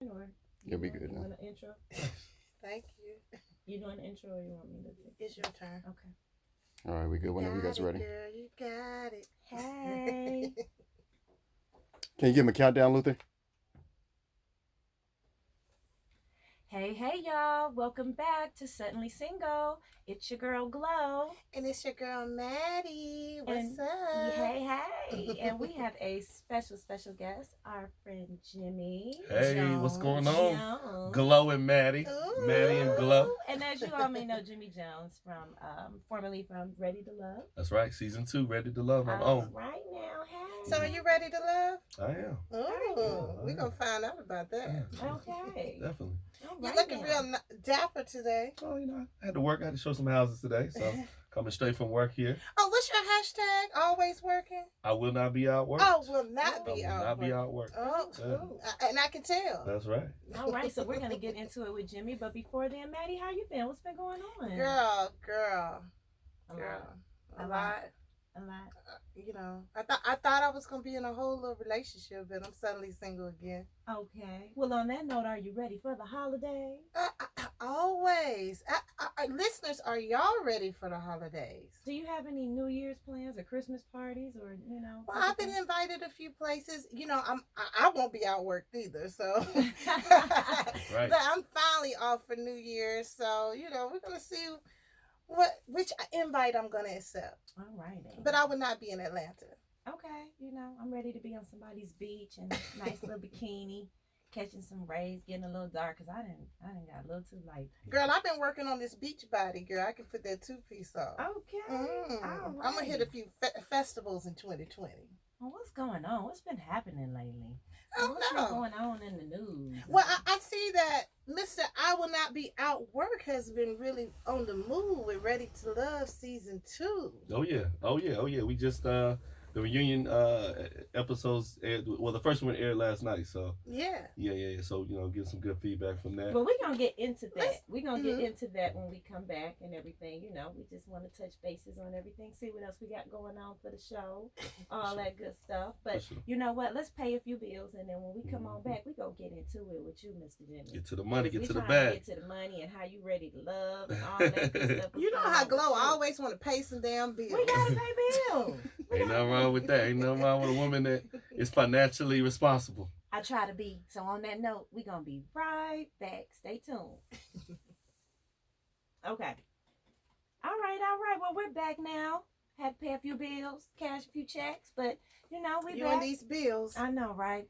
Or You'll be good you now. want an intro? Thank you. You doing an intro or you want me to do? It's your turn. Okay. All right, we good whenever you Got guys are it, ready. girl. You got it. Hey. Can you give me a countdown, Luther? Hey, y'all. Welcome back to Suddenly Single. It's your girl, Glow. And it's your girl, Maddie. What's And up? hey. And we have a special guest, our friend Jimmy. Hey, what's going on? Jones. Glow and Maddie. Ooh. Maddie and Glow. And as you all may know, Jimmy Jones from formerly from Ready to Love. That's right. Season 2, Ready to Love. I'm All on. right now. Hey. So, are you ready to love? I am. Ooh, we're going to find out about that. Okay. Definitely. All You're right looking now. real dapper today. Oh, I had to work. I had to show some houses today. So, coming straight from work here. Oh, what's your hashtag? Always working? I will not be outworked. Oh, will not be I will out. not be outworked. Oh, Yeah. and I can tell. That's right. All right, so we're gonna get into it with Jimmy, but before then, Maddie, how you been? What's been going on? Girl. a A A lot. lot. A lot. You know, I thought I was going to be in a whole little relationship, but I'm suddenly single again. Okay. Well, on that note, are you ready for the holidays? Always. Listeners, are y'all ready for the holidays? Do you have any New Year's plans or Christmas parties or Well, I've been invited a few places. You know, I won't be outworked either, so. Right. But I'm finally off for New Year's, so you know we're gonna see which invite I'm gonna accept. All right. Then. But I would not be in Atlanta. Okay, I'm ready to be on somebody's beach and nice little bikini, catching some rays, getting a little dark because I didn't got a little too light. Girl, I've been working on this beach body, girl. I can put that 2-piece on. Okay. All right. I'm gonna hit a few festivals in 2020. Well, what's going on? What's been happening lately? I don't What's know. been going on in the news? Well, I see that Mr. I Will Not Be Out Work has been really on the move with Ready to Love season 2. Oh, yeah. We just, the reunion episodes aired. Well, the first one aired last night. So, Yeah. yeah. So, get some good feedback from that. But we're going to get into that. We're going to Mhm. get into that when we come back and everything. We just want to touch bases on everything, see what else we got going on for the show, all that good stuff. But For sure. you know what? Let's pay a few bills, and then when we come on back, we're going to get into it with you, Mr. Jimmy. Get to the money, get to the trying bag. Get to the money and how you ready to love and all that good stuff. You know how Glow always want to pay some damn bills. We got to pay bills. Ain't nothing wrong with that. Ain't nothing wrong with a woman that is financially responsible. I try to be. So on that note, we're going to be right back. Stay tuned. Okay. All right. Well, we're back now. Had to pay a few bills, cash a few checks, but we You back. and these bills. I know, right?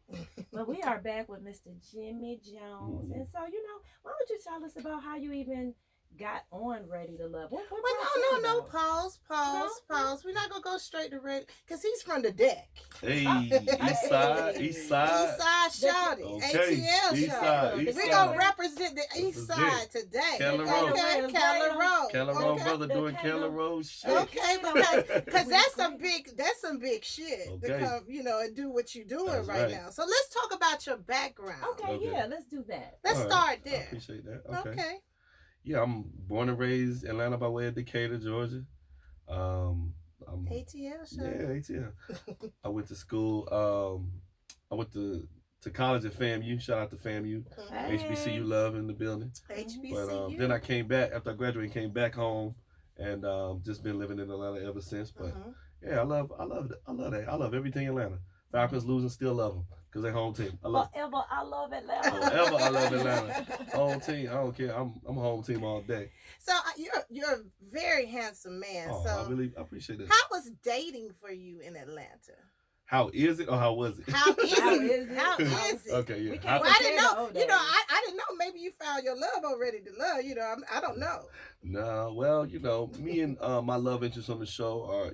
But we are back with Mr. Jimmy Jones. And so, why don't you tell us about how you even got on Ready to Love? What Well, brought you no. about? Pause. We're not going to go straight to Ready, because he's from the deck. Hey, Hey. East Side. East Side Shawty. Okay. ATL East Shawty. Side, East We're Side. going to represent the East Represent. Side today. Keller Road. Okay, Keller Road. Keller Road Okay. brother The doing Keller- Keller Road shit. Okay, because that's some big shit to Okay. come, and do what you're doing That's right right. now. So let's talk about your background. Okay, Okay. yeah, let's do that. Let's All right. start I there. appreciate that. Okay. Yeah, I'm born and raised Atlanta by way of Decatur, Georgia. I'm ATL show. Yeah, ATL. I went to school. I went to college at FAMU. Shout out to FAMU. Hey. HBCU love in the building. HBCU. But then I came back after I graduated. Came back home and just been living in Atlanta ever since. But yeah, I love that. I love everything in Atlanta. Falcons losing, still love them because they're home team. I love. Forever, I love Atlanta. Forever, I love Atlanta. Home team. I don't care. I'm home team all day. So you're a very handsome man. Oh, so I appreciate that. how was dating for you in Atlanta? How is it or how was it? How is How it? is it? How is it? Okay, yeah. We How- can't- Well, I didn't know. Compare the old I didn't know. Maybe you found your love already to love. I don't know. No, well, me and my love interests on the show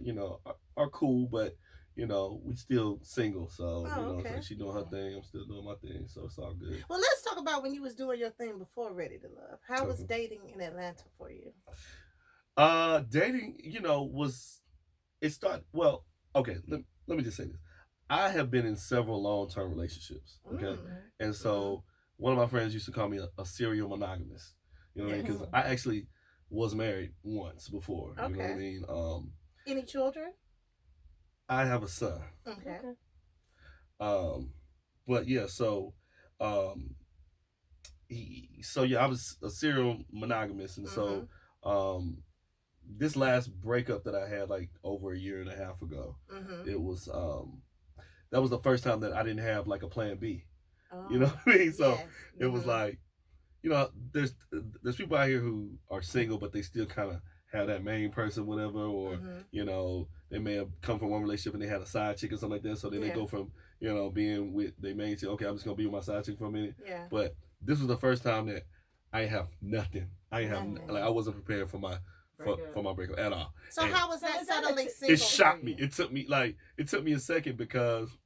are cool, but we still single. So okay. so she doing her thing, I'm still doing my thing, so it's all good. Well, let's talk about when you was doing your thing before Ready to Love. How was Okay. dating in Atlanta for you? Dating, it started. Well, okay. Let me just say this. I have been in several long-term relationships. Okay, and so one of my friends used to call me a serial monogamist. You know what I mean? Because I actually was married once before. You know what I Okay. mean? Any children? I have a son. Okay. But yeah, so I was a serial monogamous, and so this last breakup that I had like over a year and a half ago, it was that was the first time that I didn't have like a plan B. You know what I mean? So it was like, you know, there's people out here who are single, but they still kind of have that main person, whatever, or you know, they may have come from one relationship and they had a side chick or something like that. So then they go from, you know, being with their main chick. Okay, I'm just gonna be with my side chick for a minute. Yeah. But this was the first time that I have nothing. I have like I wasn't prepared for my for my breakup at all. So and how was that suddenly single? It shocked me. It took me a second because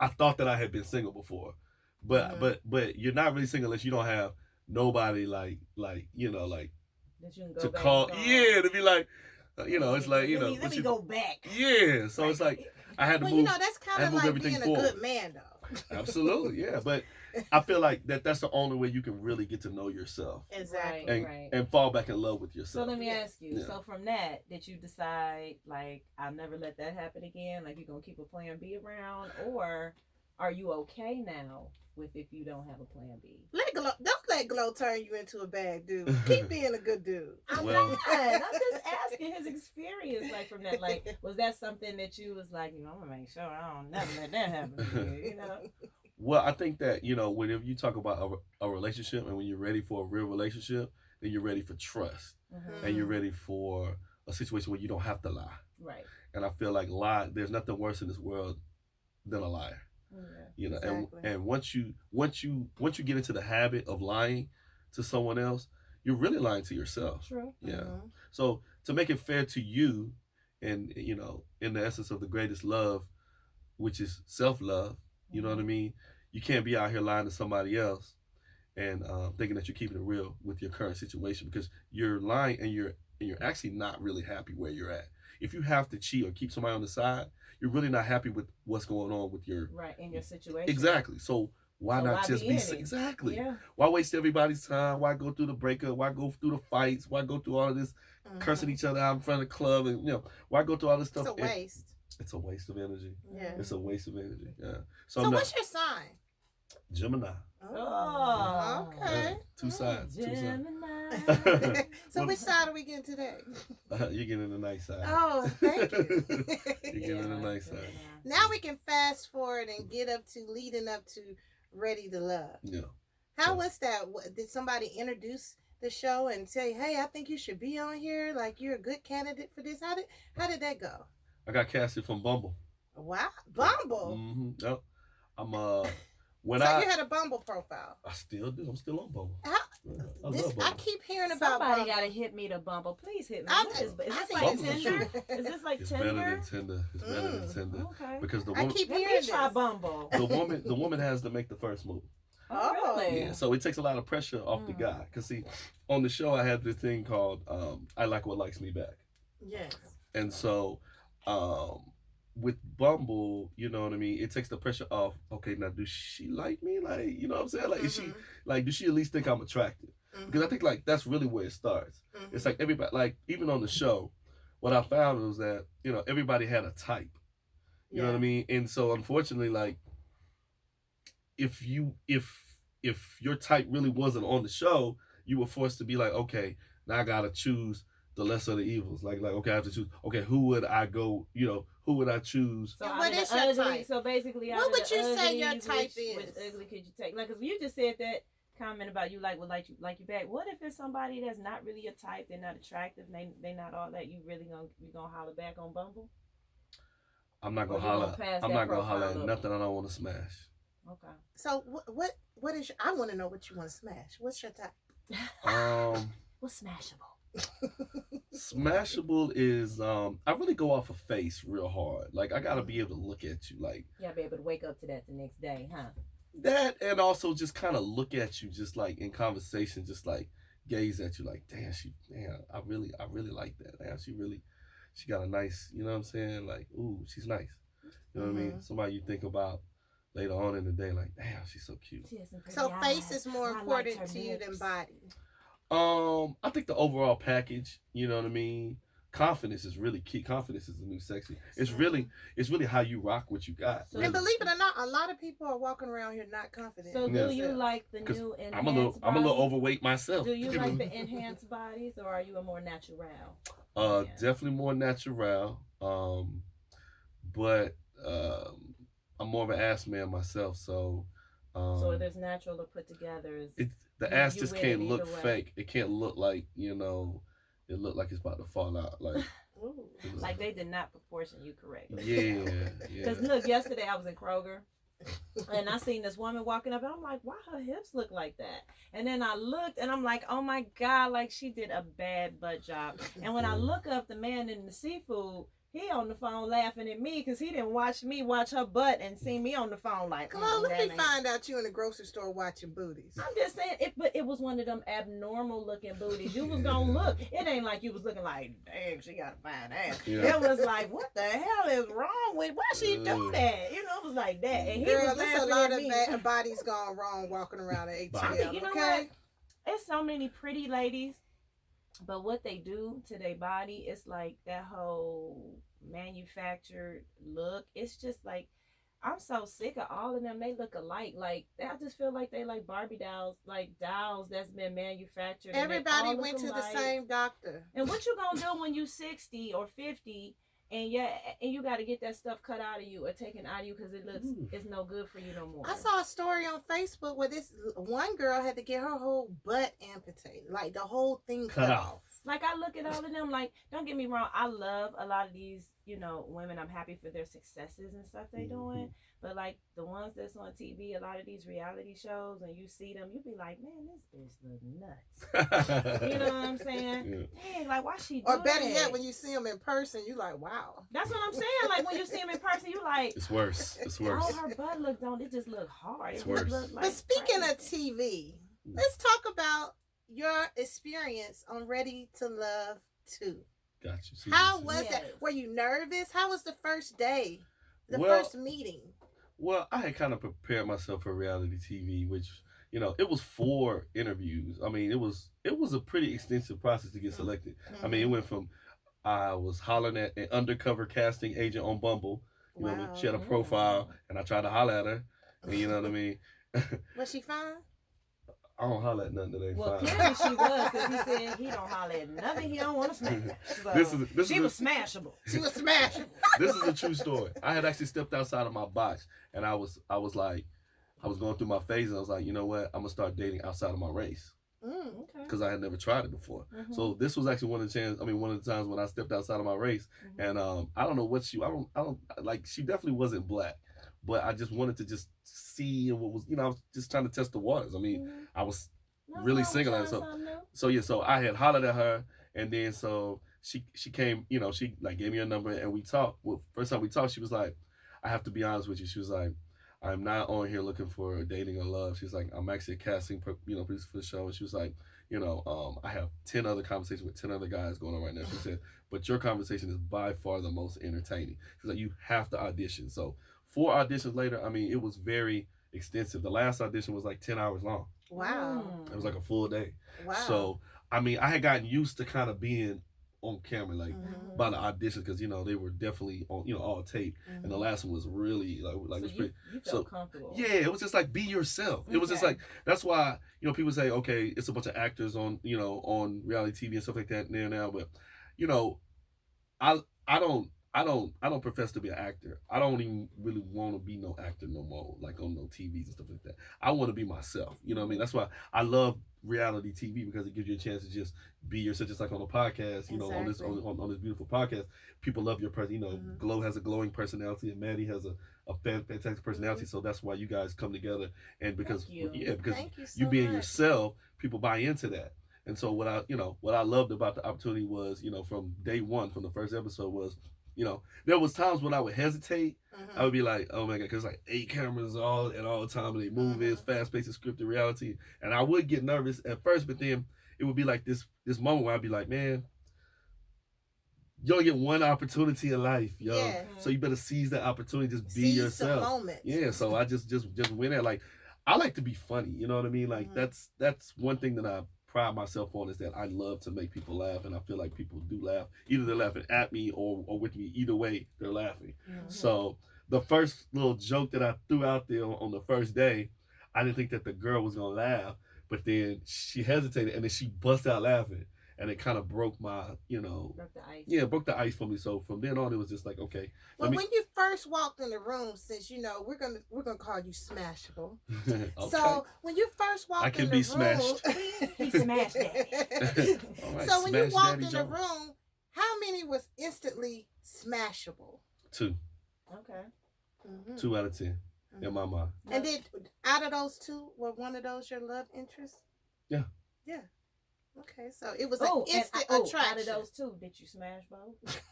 I thought that I had been single before, but you're not really single unless you don't have nobody like you know like that you can go to back call to be like you know it's like you know let me go back. Yeah, so it's like I had to move. You know that's kind of like being forward. A good man though. Absolutely, yeah, but I feel like that's the only way you can really get to know yourself. Exactly. And fall back in love with yourself. So let me ask you. Yeah. So from that, did you decide like I'll never let that happen again? Like you're gonna keep a plan B around, or are you okay now with if you don't have a plan B? Don't let Glow turn you into a bad dude. Keep being a good dude. I'm not. I'm just asking his experience, like from that. Like, was that something that you was like, you know, I'm gonna make sure I don't never let that happen again, you know? Well, I think that, you know, whenever you talk about a relationship and when you're ready for a real relationship, then you're ready for trust. And you're ready for a situation where you don't have to lie. Right. And I feel like there's nothing worse in this world than a liar. Yeah, you know, exactly. and once you get into the habit of lying to someone else, you're really lying to yourself. True. Yeah. So to make it fair to you, and you know, in the essence of the greatest love, which is self-love, you know what I mean? You can't be out here lying to somebody else and thinking that you're keeping it real with your current situation, because you're lying and you're actually not really happy where you're at. If you have to cheat or keep somebody on the side, you're really not happy with what's going on with your in your situation. Exactly. So why not just be exactly? Yeah. Why waste everybody's time? Why go through the breakup? Why go through the fights? Why go through all of this cursing each other out in front of the club? And you know, why go through all this stuff? It's a waste. It's a waste of energy. Yeah. It's a waste of energy. Yeah. So what's your sign? Gemini. Oh, okay. Yeah. Two sides. Gemini. So which side are we getting today? You're getting the nice side. Oh, thank you. You're getting the nice side. Now we can fast forward and leading up to Ready to Love. Yeah. How was that? Did somebody introduce the show and say, "Hey, I think you should be on here. Like you're a good candidate for this"? How did that go? I got casted from Bumble. Wow, Bumble. Yep. I'm you had a Bumble profile. I still do. I'm still on Bumble. I keep hearing about Somebody Bumble. gotta hit me to Bumble. Please hit me. Is this like Bumble. Tinder? Is this like it's Tinder? Better than Tinder. It's better than Tinder. Okay. Because the I woman, keep Let hearing me try this. Bumble. the woman has to make the first move. Oh, really? Yeah, so it takes a lot of pressure off the guy. Because, see, on the show, I had this thing called I Like What Likes Me Back. Yes. And so with Bumble, you know what I mean? It takes the pressure off. Okay, now, does she like me? Like, you know what I'm saying? Like, is she, like, does she at least think I'm attractive? Because I think, like, that's really where it starts. It's like everybody, like, even on the show, what I found was that, you know, everybody had a type. You know what I mean? And so, unfortunately, like, if your type really wasn't on the show, you were forced to be like, okay, now I gotta choose the lesser of the evils. Like okay, I have to choose. Okay, who would I go? You know, who would I choose? So what is your type? So basically, what would you say your type is? Which ugly could you take? Like, cause you just said that comment about you like you back. What if it's somebody that's not really your type? They're not attractive. They not all that. You gonna holler back on Bumble? I'm not gonna holler. I'm not gonna holler at nothing I don't want to smash. Okay. So what is I want to know what you want to smash. What's your type? What's smashable? Smashable is I really go off a face real hard. Like I gotta be able to look at you. Like you gotta be able to wake up to that the next day, huh? That, and also just kind of look at you, just like in conversation, just like gaze at you, like damn, I really like that. Damn, she got a nice, you know what I'm saying? Like, ooh, she's nice. You know what I mean? Somebody you think about later on in the day, like, damn, she's so cute. So face is more important to you than body. I think the overall package, you know what I mean? Confidence is really key. Confidence is the new sexy. It's really how you rock what you got. And believe it or not, a lot of people are walking around here not confident. So in do Yes. you themselves. like the 'Cause new enhanced I'm a little bodies? overweight myself. Do you like the enhanced bodies, or are you a more natural? Man? Definitely more natural. But I'm more of an ass man myself, so So there's natural or put together. Is it the you- ass you just with can't it look either way. fake. It can't look like it look like it's about to fall out. Like Ooh. like they did not proportion you correctly. yeah. Because look, yesterday I was in Kroger, and I seen this woman walking up, and I'm like, why her hips look like that? And then I looked, and I'm like, oh my god, like she did a bad butt job. And when I look up, the man in the seafood, he on the phone laughing at me because he didn't watch me watch her butt and see me on the phone like, Come on, let that me ain't- find out you in the grocery store watching booties. I'm just saying, but it was one of them abnormal looking booties. You was gonna look. It ain't like you was looking like, dang, she got a fine ass. Yeah. It was like, what the hell is wrong with? Why she do that? You know, it was like that. And he Girl, was there's a laughing lot at of me. bodies gone wrong walking around at ATL. I mean, you know Okay. There's so many pretty ladies, but what they do to their body, it's like that whole manufactured look. It's just like, I'm so sick of all of them. They look alike. Like I just feel like they like Barbie dolls, like dolls that's been manufactured. and they Everybody all look went to the alike. same doctor. And what you gonna do when you 60 or 50 and you got to get that stuff cut out of you or taken out of you because it's no good for you no more. I saw a story on Facebook where this one girl had to get her whole butt amputated, like the whole thing cut off. Like I look at all of them, like, don't get me wrong, I love a lot of these, women. I'm happy for their successes and stuff they doing. But like the ones that's on TV, a lot of these reality shows, and you see them, you be like, man, this bitch look nuts. You know what I'm saying? Yeah. Dang, like why she do Or better that? yet, when you see them in person, you like, wow. That's what I'm saying. Like when you see them in person, you like, It's worse. It's worse. oh, her butt look don't. It just look hard. It's It just worse. look like But speaking crazy. of TV, let's talk about your experience on Ready to Love 2. Got you. See, How see. was Yes. that? Were you nervous? How was the first day? The Well- first meeting? Well, I had kind of prepared myself for reality TV, which it was 4 interviews. I mean, it was a pretty extensive process to get selected. I mean, it went from I was hollering at an undercover casting agent on Bumble. You know what I mean? She had a profile, and I tried to holler at her. And you know what I mean? Was she fine? I don't holler at nothing that ain't Well, fine. clearly she was, because he said he don't holler at nothing he don't want to smash. So This she is was smashable. She was smashing. This is a true story. I had actually stepped outside of my box, and I was like, I was going through my phase, and I was like, you know what? I'm gonna start dating outside of my race Okay. because I had never tried it before. Mhm. So this was actually one of the times when I stepped outside of my race, and I don't know what I don't like. She definitely wasn't black, but I just wanted to just see what was, I was just trying to test the waters. I mean, I was No really wrong with single at trying it, something new. so I had hollered at her, and then so she came, she like gave me a number, and we talked. Well, first time we talked, she was like, I have to be honest with you. She was like, I'm not on here looking for dating or love. She's like, I'm actually a casting, producer for the show. And she was like, I have 10 other conversations with 10 other guys going on right now. She said, but your conversation is by far the most entertaining. She's like, you have to audition. So 4 auditions later, I mean, it was very extensive. The last audition was like 10 hours long. Wow. It was like a full day. Wow. So, I mean, I had gotten used to kind of being on camera, like Mhm. by the auditions, because they were definitely on, all tape. And the last one was really like So it was you, pretty. you so- felt comfortable. Yeah, it was just like be yourself. It was just Okay. like that's why people say okay, it's a bunch of actors on on reality TV and stuff like that now, but I don't profess to be an actor. I don't even really want to be no actor no more, like on no TVs and stuff like that. I want to be myself. You know what I mean? That's why I love reality TV, because it gives you a chance to just be yourself, just like on a podcast. On this Exactly. on this beautiful podcast, people love your person. Glow has a glowing personality, and Maddie has a fantastic personality. So that's why you guys come together, and because Thank you. because Thank you so you being much. yourself, people buy into that. And so what I loved about the opportunity was, from day one, from the first episode was, there was times when I would hesitate. Mhm. I would be like, oh my God, because like 8 cameras all the time, and they move is fast paced and scripted reality. And I would get nervous at first, but then it would be like this moment where I'd be like, man, you only get one opportunity in life, yo. Yeah. So you better seize that opportunity, just be Seize yourself. the moment. Yeah, so I just went at like, I like to be funny, you know what I mean? Like Mhm. that's one thing that I pride myself on, is that I love to make people laugh, and I feel like people do laugh. Either they're laughing at me or with me. Either way, they're laughing. Mhm. So the first little joke that I threw out there on the first day, I didn't think that the girl was gonna laugh, but then she hesitated and then she bust out laughing, and it kind of broke my, Broke the ice. yeah, broke the ice for me. So from then on, it was just like, okay. Well, when you first walked in the room, since we're gonna call you Smashable. Okay. So when you first walked I can in be the room, smashed. He smashed that. All right, so when you Smash walked Daddy in the Jones. room, how many was instantly smashable? 2, Okay. 2 out of 10 in my mind. And then out of those 2, were one of those your love interest? Yeah. Yeah. Okay, so it was an instant Out attraction. of those 2, did you smash both?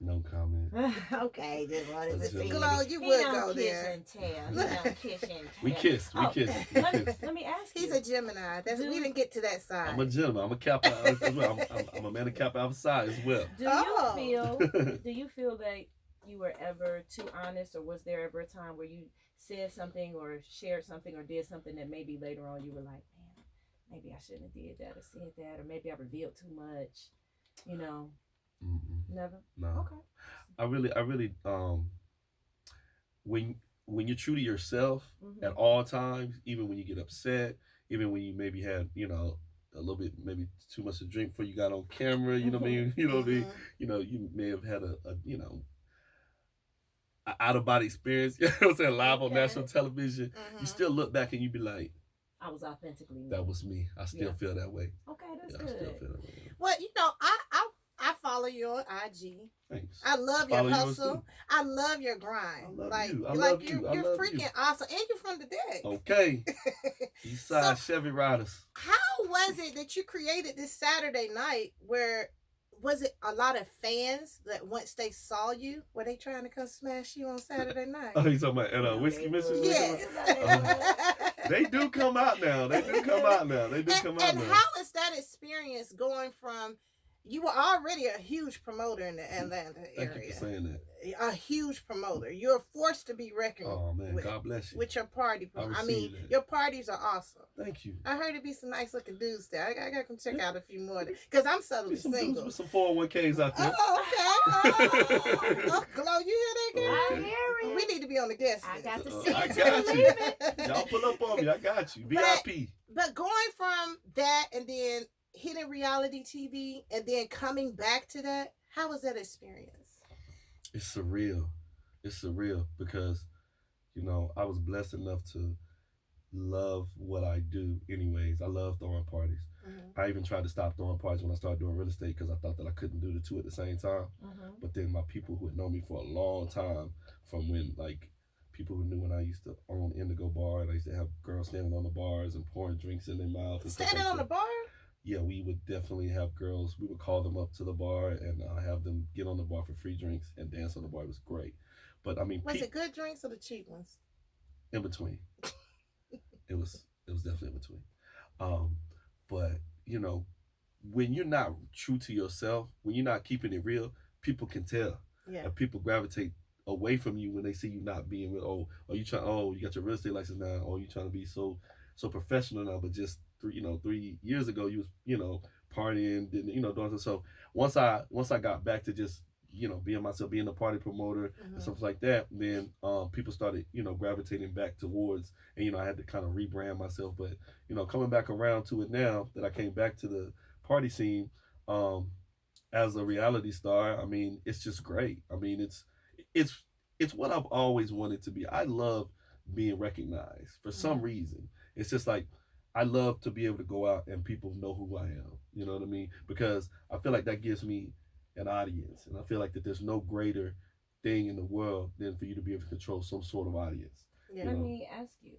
No comment. Okay, just wanted to see. Glow, Glow, you He would don't go kiss there. and tell. He don't kiss and tell. We kissed. We Oh, kissed. Let me ask you. He's a Gemini. We didn't get to that side. I'm a gentleman. I'm a Kappa as well. I'm a man of Kappa Alpha Psi as well. Do you feel that you were ever too honest, or was there ever a time where you said something or shared something or did something that maybe later on you were like, man, maybe I shouldn't have did that or said that, or maybe I revealed too much, Never? No. Okay. I really when you're true to yourself Mm-hmm. at all times, even when you get upset, even when you maybe had, a little bit maybe too much to drink before you got on camera, you know what I mean? You know what I mean? You may have had a out of body experience, you know what I'm saying, live on national television. You still look back and you be like, I was authentically me. that was me. I still feel that way. Okay, that's I good. still feel that way. Well, I follow you on IG. Thanks. I love your Follow yours hustle. too. I love your grind. I love like, you. I like love you're, you. I you're love freaking you. awesome, and you're from the deck. Okay. East side Chevy Riders. How was it that you created this Saturday night? Where was it a lot of fans that once they saw you, were they trying to come smash you on Saturday night? Oh, you talking about at Whiskey Mission? Yes. They do come out now. They do come out now. And how is that experience going from, you were already a huge promoter in the Atlanta area. Thank you for saying that. A huge promoter. You're a force to be reckoned with. God bless you. With your party. I I mean, received that. your parties are awesome. Thank you. I heard it be some nice looking dudes there. I gotta come check out a few more because I'm suddenly Some single. dudes with some 401ks out there. Oh, okay. Oh, Glow, you hear that, girl? I Okay. hear it. We need to be on the guest I list. got to Uh, see I it. got to you. believe it. Y'all pull up on me. I got you. VIP. But going from that and then hitting reality TV and then coming back to that, how was that experience? It's surreal. It's surreal because, I was blessed enough to love what I do anyways. I love throwing parties. Mm-hmm. I even tried to stop throwing parties when I started doing real estate because I thought that I couldn't do the two at the same time. Mm-hmm. But then my people who had known me for a long time, from when, people who knew when I used to own Indigo Bar, and I used to have girls standing on the bars and pouring drinks in their mouth. And stuff Standing like on that. the bar? Yeah, we would definitely have girls. We would call them up to the bar and have them get on the bar for free drinks and dance on the bar. It was great. But I mean, Was it good drinks or the cheap ones? in between. It was definitely in between. But when you're not true to yourself, when you're not keeping it real, people can tell. Yeah. And people gravitate away from you when they see you not being real. You got your real estate license now. Oh, you trying to be so professional now. But just 3 years ago, you was partying, doing something. So once I got back to just being myself, being a party promoter and stuff like that, then people started gravitating back towards, and I had to kind of rebrand myself. But coming back around to it now that I came back to the party scene as a reality star, I mean, it's just great. I mean, it's what I've always wanted to be. I love being recognized for some reason. It's just like I love to be able to go out and people know who I am. You know what I mean? Because I feel like that gives me an audience, and I feel like that there's no greater thing in the world than for you to be able to control some sort of audience. Yeah. Let me ask you,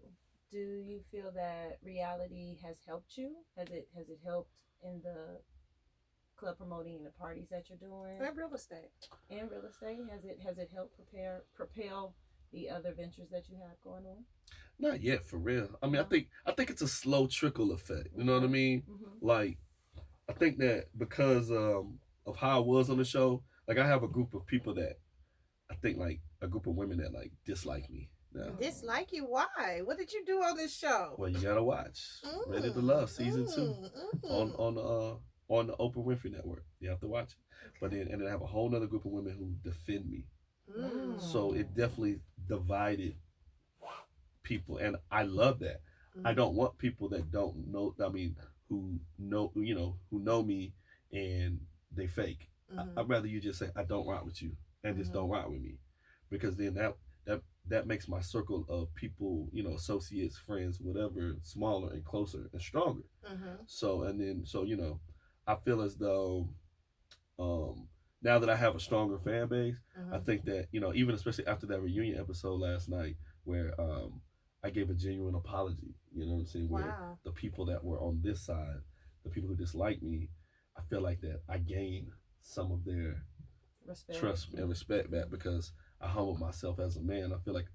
do you feel that reality has helped you? Has it helped in the club promoting and the parties that you're doing? And real estate. And real estate? Has it helped propel the other ventures that you have going on? Not yet, for real. I mean, I think it's a slow trickle effect. You know what I mean? Mm-hmm. Like, I think that because of how I was on the show, like I have a group of people that I think a group of women that dislike me now. Dislike you? Why? What did you do on this show? Well, you gotta watch Ready to Love season 2 on the Oprah Winfrey Network. You have to watch it. But then I have a whole other group of women who defend me Mm. So it definitely divided people, and I love that. I don't want people that don't know. I mean, who know, who know me and they fake. I'd rather you just say I don't rock with you and just don't rock with me, because then that makes my circle of people, associates, friends, whatever, smaller and closer and stronger. So I feel as though now that I have a stronger fan base, I think that even especially after that reunion episode last night where I gave a genuine apology. You know what I'm saying? Where Wow. the people that were on this side, the people who dislike me, I feel like that I gained some of their trust and respect back because I humbled myself as a man. I feel like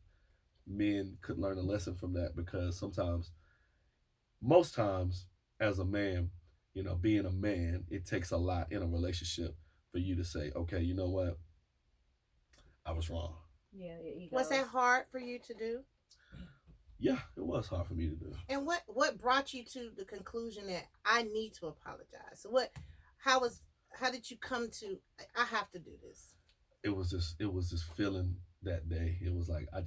men could learn a lesson from that because most times, as a man, being a man, it takes a lot in a relationship for you to say, okay, you know what, I was wrong. Yeah, Was that hard for you to do? Yeah, it was hard for me to do. And what brought you to the conclusion that I need to apologize? So how did you come to I have to do this? It was this feeling that day. It was like I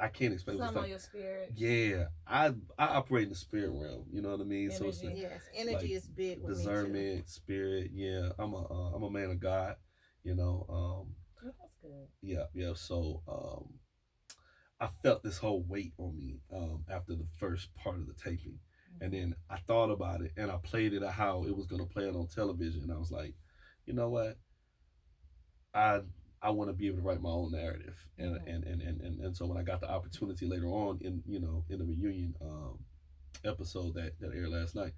can't explain. Some it was on like, your spirit. yeah, I operate in the spirit realm. You know what I mean? Energy. So it's like, Yes, energy is big with discernment, me too. spirit. Yeah, I'm a man of God. You know. That's good. Yeah. So I felt this whole weight on me after the first part of the taping. And then I thought about it and I played it how it was going to play it on television. And I was like, you know what? I want to be able to write my own narrative. And so when I got the opportunity later on in the reunion episode that aired last night,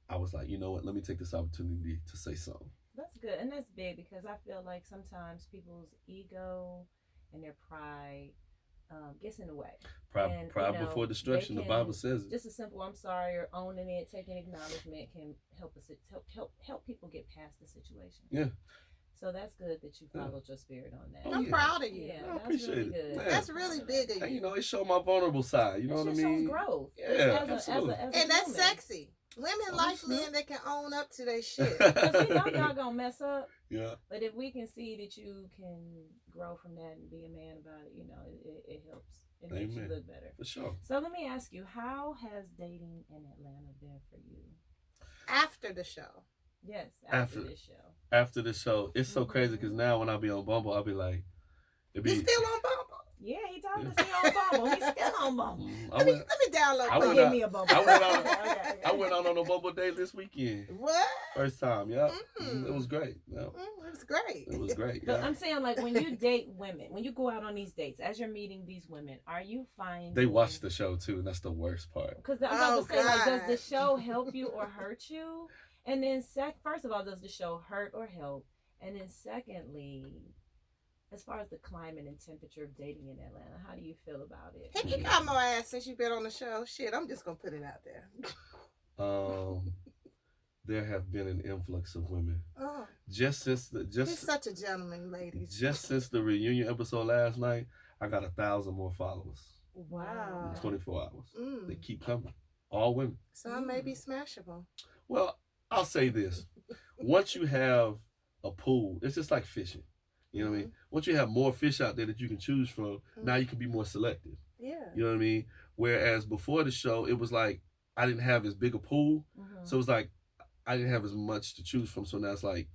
I was like, you know what? Let me take this opportunity to say something. That's good. And that's big because I feel like sometimes people's ego and their pride gets in the way. Pride before destruction. The Bible says it. Just a simple "I'm sorry" or owning it, taking acknowledgement can help us help people get past the situation. Yeah. So that's good that you followed your spirit on that. I'm proud of you. Yeah, I appreciate really it. good. That's really big of you. And, it showed my vulnerable side. You know what I mean? Shows growth. Yeah, absolutely. And that's sexy. Women like men that can own up to their shit. Because we know y'all gonna mess up. Yeah. But if we can see that you can grow from that and be a man about it, it helps. It makes you look better. For sure. So let me ask you, how has dating in Atlanta been for you? After the show. Yes, after this show. After the show, it's so crazy because now when I be on Bumble, I'll be like, You still on Bumble? Yeah, he told us he on Bumble. He's still on Bumble. Let me download. Give me a Bumble. I went out on a Bumble date this weekend. What? First time, yeah. It was great. Yeah. It was great. It was great. But Yeah. I'm saying, like, when you date women, when you go out on these dates, as you're meeting these women, are you finding They watch the show too, and that's the worst part. Because I'm about to say, like, does God. the show help you or hurt you? And then, first of all, does the show hurt or help? And then, secondly, as far as the climate and temperature of dating in Atlanta, how do you feel about it? Have you got more ass since you've been on the show? Shit, I'm just gonna put it out there. There have been an influx of women. Oh, Just he's such a gentleman, ladies. just since the reunion episode last night, I got 1,000 more followers Wow. in 24 hours. They keep coming. All women. Some may be smashable. Well, I'll say this. Once you have a pool, it's just like fishing. You know what I mean? Once you have more fish out there that you can choose from, now you can be more selective. Yeah. You know what I mean? Whereas before the show, it was like I didn't have as big a pool. So it was like I didn't have as much to choose from. So now it's like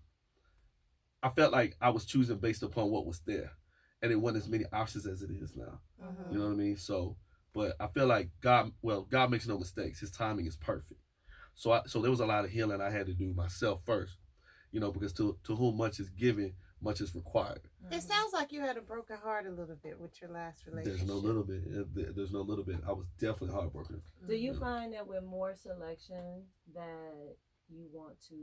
I felt like I was choosing based upon what was there. And it wasn't as many options as it is now. You know what I mean? So, but I feel like God makes no mistakes. His timing is perfect. So there was a lot of healing I had to do myself first. Because to whom much is given, much is required. It sounds like you had a broken heart a little bit with your last relationship. There's no little bit. There's no little bit. I was definitely heartbroken. Do you find that with more selection that you want to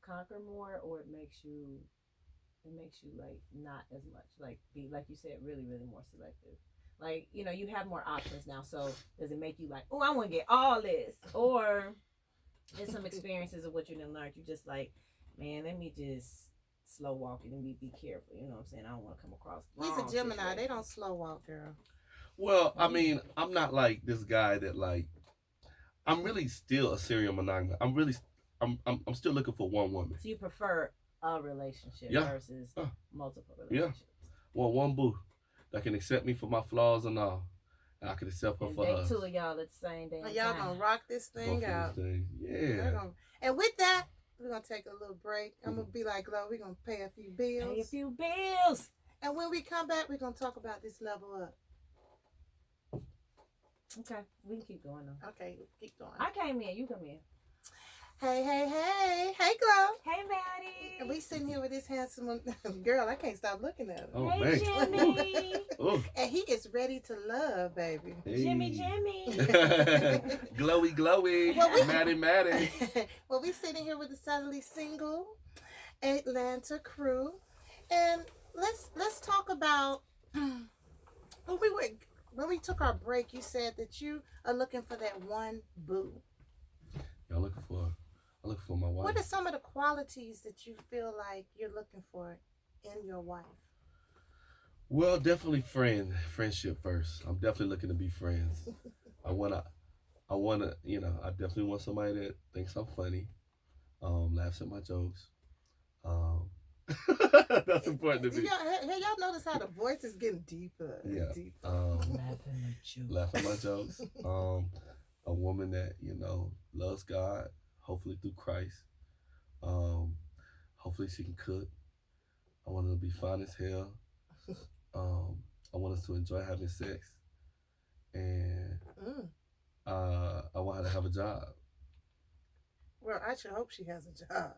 conquer more, or it makes you like not as much, like be like you said, really more selective? Like, you have more options now, so does it make you like, oh, I want to get all this? Or there's some experiences of what you done learned, you just like, man, let me just slow walk it and be careful. You know what I'm saying? I don't want to come across He's wrong a Gemini. situation. They don't slow walk, girl. Well, I mean, I'm not like this guy that like. I'm really still a serial monogamous. I'm still looking for one woman. So you prefer a relationship Yeah. versus multiple Yeah. relationships. Want one boo that can accept me for my flaws and all. And I can accept her And for they hers. two of y'all at the same damn And y'all time. gonna rock this Go thing for out. this thing. We're Yeah. gonna- And with that, we're gonna take a little break. I'm gonna be like, Lo, we're gonna pay a few bills. Pay a few bills. And when we come back, we're gonna talk about this level up. Okay, we can keep going though. Okay, keep going. I came in. You come in. Hey, hey, hey. Hey, Glow. Hey, Maddie. And we sitting here with this handsome girl. I can't stop looking at him. Oh, Hey, man. Jimmy. Oh. And he is ready to love, baby. Hey. Jimmy. Glowy, glowy. Well, we- Maddie. Well, we sitting here with the suddenly single Atlanta crew, and let's talk about when we took our break. You said that you are looking for that one boo. Yeah, I'm looking for my wife. What are some of the qualities that you feel like you're looking for in your wife? Well, definitely friendship first. I'm definitely looking to be friends. I wanna, I definitely want somebody that thinks I'm funny, laughs at my jokes. That's important to me. Y'all notice how the voice is getting deeper and Yeah. deeper. Laugh at my jokes. A woman that, loves God, hopefully through Christ. Hopefully she can cook. I want her to be fine as hell. I want us to enjoy having sex. And I want her to have a job. Well, I should hope she has a job.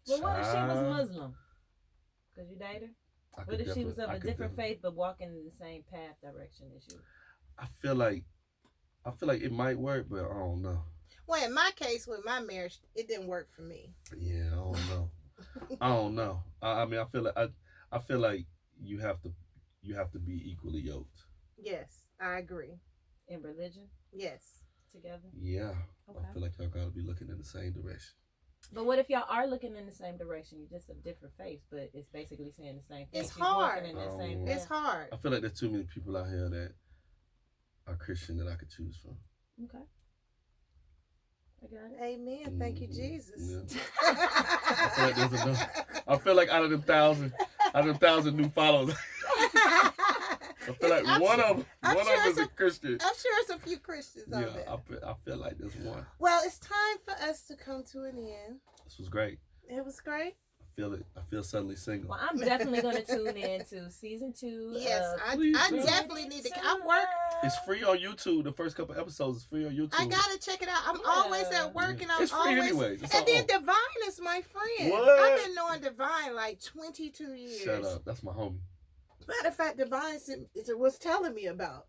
Well, what if she was Child, Muslim? Could you date her? I What could if she was of definitely- I a could different definitely- faith but walking in the same path direction as you? I feel like it might work, but I don't know. Well, in my case, with my marriage, it didn't work for me. Yeah, I don't know. I mean, I feel like you have to be equally yoked. Yes, I agree. In religion Yes. together? Yeah, Okay. I feel like y'all gotta be looking in the same direction. But what if y'all are looking in the same direction? You're just of different faiths, but it's basically saying the same thing. It's She's walking hard. in that same Yeah. It's path. hard. I feel like there's too many people out here that are Christian that I could choose from. Okay. I got it. Amen. Thank you, Jesus. Yeah. I feel like there's enough. I feel like out of them thousand new followers, I feel like I'm one sure- of them is a Christian. I'm sure it's a few Christians out there. Yeah, I feel like there's one. Well, it's time for us to come to an end. This was great. It was great. I feel it. I feel suddenly single. Well, I'm definitely going to tune in to season 2. Yes, I please do. definitely need to. I work. It's free on YouTube. The first couple episodes is free on YouTube. I gotta check it out. I'm Yeah. always at work, and I'm It's free always. anyways. It's And then all- Divine is my friend. What? I've been knowing Divine like 22 years. Shut up. That's my homie. Matter of fact, Divine was telling me about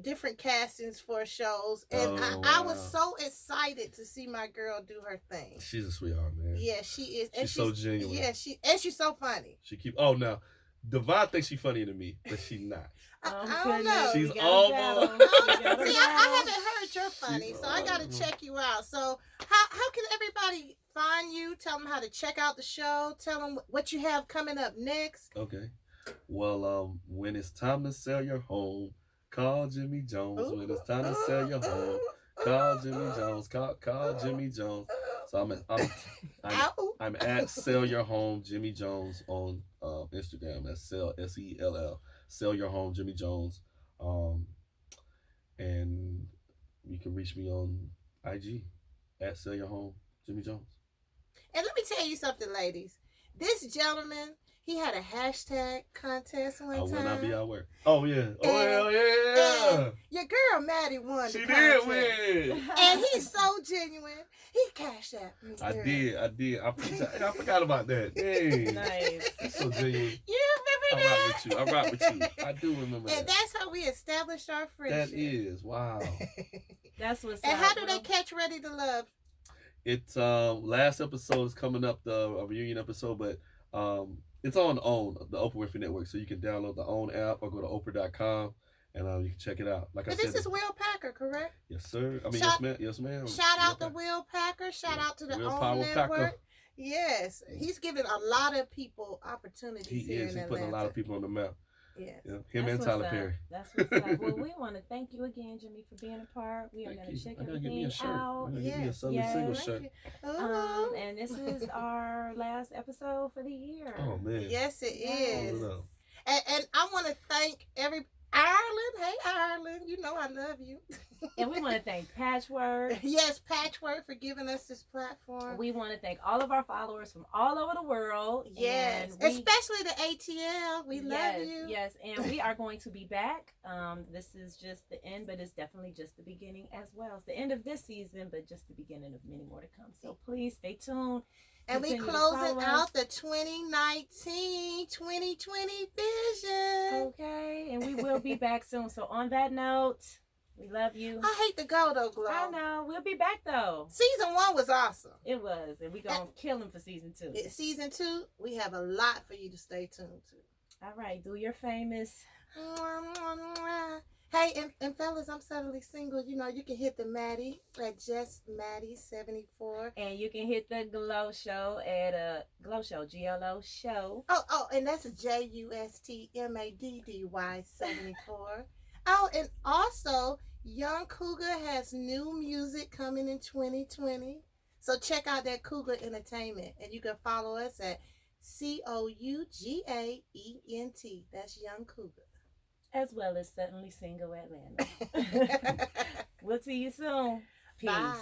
different castings for shows, and Oh, I was wow. so excited to see my girl do her thing. She's a sweetheart, man. Yeah, she is. And She's so genuine. Yeah, she's so funny. She keep. Oh, now, Devon thinks she's funnier than me, but she not. I don't know. She's We gotta almost- battle. See, I haven't heard you're funny, She's so I got to almost- check you out. So, how can everybody find you? Tell them how to check out the show. Tell them what you have coming up next. Okay. Well, when it's time to sell your home, call Jimmy Jones. When it's time to sell your home, call Jimmy Jones. Call Jimmy Jones. So I'm at Sell Your Home Jimmy Jones on Instagram. That's SELL. Sell Your Home Jimmy Jones. And you can reach me on IG at Sell Your Home Jimmy Jones. And let me tell you something, ladies. This gentleman, he had a hashtag contest one I will time. not be at work. Oh yeah. Oh yeah. And your girl Maddie won She the did contest. win. And he's so genuine. He cashed out me. I girl. did. I forgot about that. Dang. Nice. That's so genuine. You I remember rock that? with you. I rock with you. I do remember And that. that's how we established our friendship. That is wow. That's what's And up, how do bro. they catch Ready to Love? It's last episode is coming up, a reunion episode, but it's on OWN, the Oprah Winfrey Network, so you can download the OWN app or go to Oprah.com and you can check it out. Like But I said, this is Will Packer, correct? yes sir. I mean Shout- yes ma'am. Shout out to Will Will Packer. Shout Yeah. out to the Will OWN Power Network. Packer. Yes, he's giving a lot of people opportunities He here is. in He's putting a lot Atlanta. of people on the map. Yes. Yeah, him That's and what's Tyler up. Perry. That's what's up. Well, we want to thank you again, Jimmy, for being a part. We are Thank going you. to check I gotta get me everything a shirt. out. I gotta get me a Yes, Southern yes. Single Thank shirt. you. Ooh. And this is our last episode for the year. Oh man. Yes, it Yes. is. Hold it up. And I want to thank Ireland. Hey, Ireland. You know I love you. And we want to thank Patchwork. Yes, Patchwork for giving us this platform. We want to thank all of our followers from all over the world. Yes, And we, especially the ATL. We love you. Yes, and we are going to be back. This is just the end, but it's definitely just the beginning as well. It's the end of this season, but just the beginning of many more to come. So please stay tuned. And we Continue to closing follow out us. the 2019-2020 vision. Okay, and we will be back soon. So on that note, we love you. I hate to go though, Glow. I know. We'll be back though. Season 1 was awesome. It was, and we're going to kill him for season 2. Season 2, we have a lot for you to stay tuned to. All right, do your famous. Hey, and fellas, I'm suddenly single. You know, you can hit the Maddie at Just Maddie 74. And you can hit the Glow Show at Glow Show, GLO Show. Oh, and that's JUSTMADDY 74. Oh, and also, Young Cougar has new music coming in 2020. So check out that Cougar Entertainment. And you can follow us at COUGAENT. That's Young Cougar. As well as Suddenly Single Atlanta. We'll see you soon. Peace. Bye.